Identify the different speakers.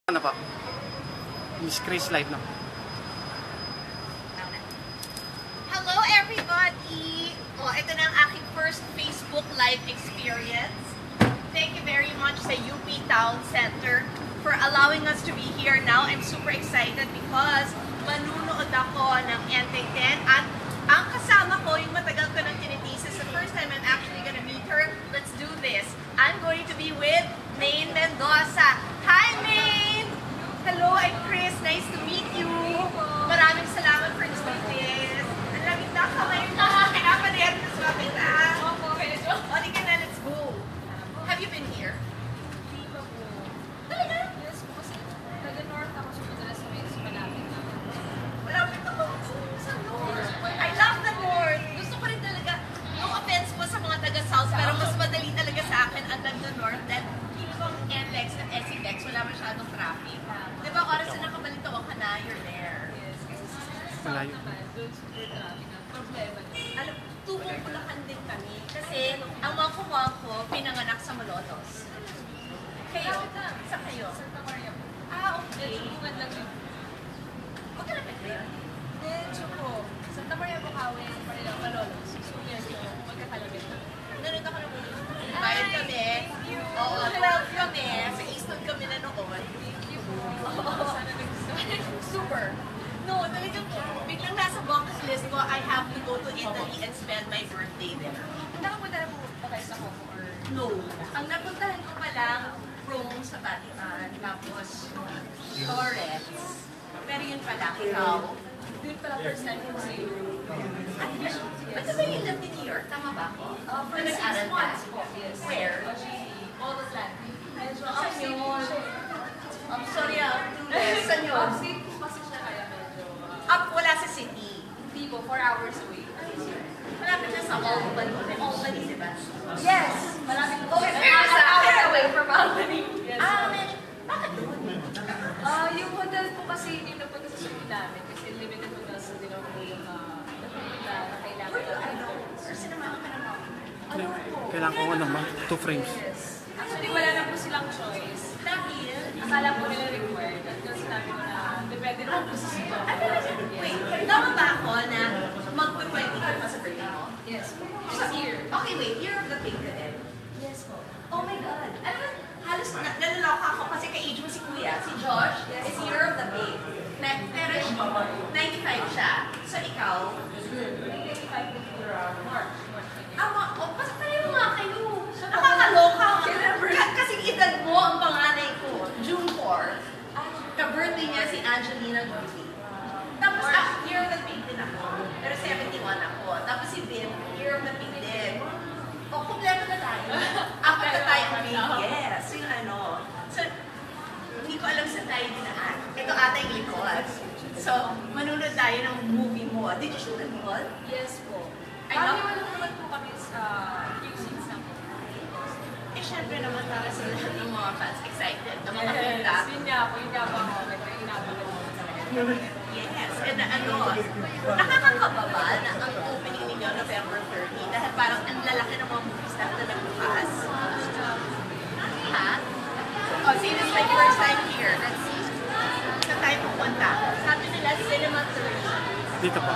Speaker 1: Ano pa? Miss Chris live na.
Speaker 2: Hello everybody! Oh, ito na ang aking first Facebook Live experience. Thank you very much sa UP Town Center for allowing us to be here now. I'm super excited because manunood ako ng NT10 at ang kasama ko, yung matagal ko ng tinitisis, the first time I'm actually gonna meet her. Let's do this. I'm going to be with Maine Mendoza. Hi Maine! Hello, I'm Chris. Nice to meet you. Maraming salamat for doing this. Ang laging nakamay mo. Pinapader ka sa akin na. Opo, medyo. O, di ka na, let's go. Have you been here?
Speaker 3: Hindi pa po.
Speaker 2: Talaga?
Speaker 3: Yes po, kasi taga-north ako sa madalas sa Wales, malapit na.
Speaker 2: Malapit ako sa north. I love the north. Gusto ko rin talaga, no offense po sa mga taga-south, pero mas madali talaga sa akin ang taga-north dahil yung NLEX at SELEX, wala masyadong traffic. Di ba, oras na nakabalitaw ka na, you're there.
Speaker 3: Yes, kasi sa
Speaker 1: Malayo.
Speaker 3: south naman, doon super traffic ang problema.
Speaker 2: Alam, tubong Bulacan din kami. Kasi ang mga kuha ko, pinanganak sa Malolos. Kayo? Sa kayo?
Speaker 3: Santa Maria po.
Speaker 2: Ah, okay.
Speaker 3: Medyo bungad lang yun.
Speaker 2: Magkalapit ba yun?
Speaker 3: Medyo po. Santa Maria Bukawi, Maria Malolos. So, medyo magkakalapit na.
Speaker 2: Nanood ako ng movie. Bayad kami. Oo, 12 kami. Sa Easton kami nanood.
Speaker 3: Thank you po. Sana nag-start.
Speaker 2: Super. No, talagang biglang nasa bucket list ko, I have to go to Italy and spend my birthday there.
Speaker 3: Nakapunta na po ba kayo sa Como or?
Speaker 2: No. Ang napuntahan ko pa lang, Rome sa Vatican, tapos Florence. Pero yun pa lang, ikaw.
Speaker 3: Doon pala first time ko sa Europe.
Speaker 2: Ba't ba yung love ni New York? Tama ba ako?
Speaker 3: For 6
Speaker 2: Nag-aral ka?
Speaker 3: months po, yes.
Speaker 2: Where?
Speaker 3: All Atlantic. Medyo
Speaker 2: Saan yun? I'm sorry,
Speaker 3: Yes,
Speaker 2: saan yun?
Speaker 3: Upstate po kasi siya kaya medyo.
Speaker 2: Up, wala sa city.
Speaker 3: Hindi po, 4 hours away.
Speaker 2: Malapit siya sa Albany. Albany, di ba?
Speaker 3: Yes! Malapit po.
Speaker 2: Okay,
Speaker 3: An hour away from Albany. Yes.
Speaker 2: Medyo. Bakit doon?
Speaker 3: Yung hotel po kasi hindi na po sa city namin kasi limited hotels na din ako yung napunta na kailangan.
Speaker 2: Were you alone? Or sinamahan ka ng mom?
Speaker 3: Ano po?
Speaker 1: Kailangan ko naman 2 frames.
Speaker 3: Yes. Actually, wala na po silang choice.
Speaker 2: Dahil?
Speaker 3: Akala po nila required. Until sinabi ko na depende naman po sa sito.
Speaker 2: Wait, tama ba ako na mag-20 ka pa sa birthday mo?
Speaker 3: Yes po. This year.
Speaker 2: Okay, wait. Year of the pig ka din.
Speaker 3: Yes po.
Speaker 2: Oh my God. Alam mo, halos nalaloka ako kasi ka-age mo si Kuya, si Josh, is year of the pig. Pero 95 siya. So ikaw?
Speaker 3: 95 po for March.
Speaker 2: Basta pareho nga kayo. Nakakaloka. Kasi edad mo ang panganay ko. June 4. Ka-birthday niya si Angelina Jolie. Tapos year of the pig din ako. Pero 71 ako. Tapos si Vin, year of the pig din. O, kompleto na tayo. Apat na tayo pig. Yes. Yung ano. So, hindi ko alam saan tayo dinaan. Ito ata yung likod. So, manunod tayo ng movie mo. Did you shoot a mall?
Speaker 3: Yes po.
Speaker 2: I love-
Speaker 3: Wala naman po kami sa few scenes na po.
Speaker 2: Eh, syempre naman para sa lahat ng mga fans excited na makakita.
Speaker 3: Yes, yun nga po ako. Inabangan ko talaga.
Speaker 2: Yes, and ano, nakakakababa na ang opening ninyo November 30 dahil parang ang lalaki ng mga movies na nagbukas. Ha? Oh, see, this is my first time here. Let's see. Saan tayo pupunta? Sabi nila, Cinema 30.
Speaker 1: Dito pa.